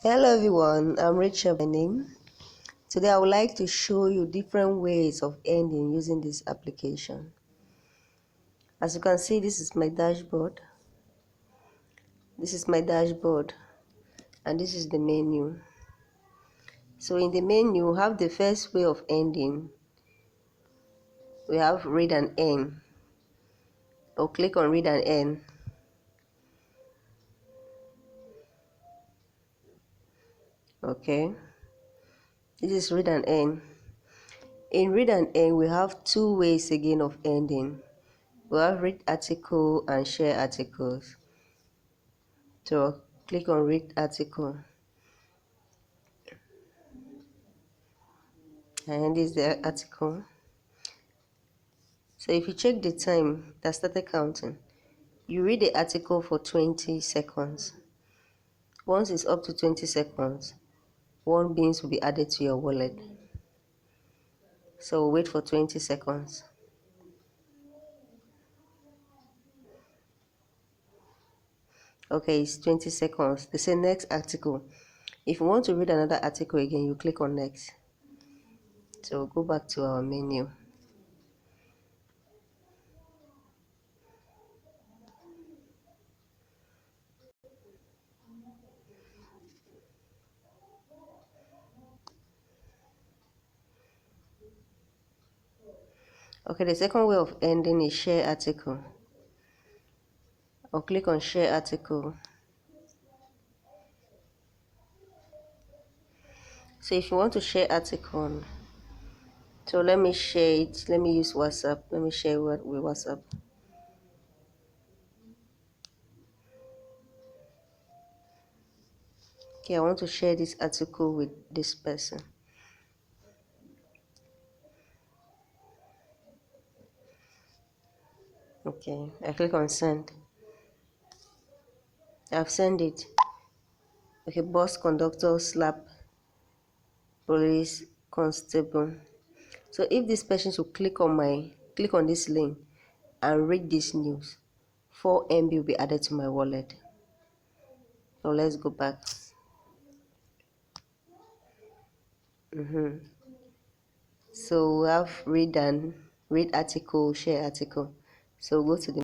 Hello everyone, I'm Rachel by name. Today I would like to show you different ways of ending using this application. As you can see, this is my dashboard. And this is the menu. So in the menu, we have the first way of ending. We have read and end. Or click on read and end. Okay. This is read and end. In read and end, we have two ways again of ending. We have read article and share articles. So click on read article. And this is the article. So if you check the time that started counting, you read the article for 20 seconds. Once it's up to 20 seconds, one beans will be added to your wallet. So wait for 20 seconds. Okay, it's 20 seconds. They say next article. If you want to read another article again, you click on next. So go back to our menu. Okay, the second way of ending is share article. I'll click on share article. So if you want to share article, so let me share it. Let me use WhatsApp. Let me share with WhatsApp. Okay, I want to share this article with this person. Okay, I click on send. I've sent it. Okay, bus conductor slap police constable. So if this person should click on this link and read this news, 4 MB will be added to my wallet. So let's go back. So we have read article, share article. So go to the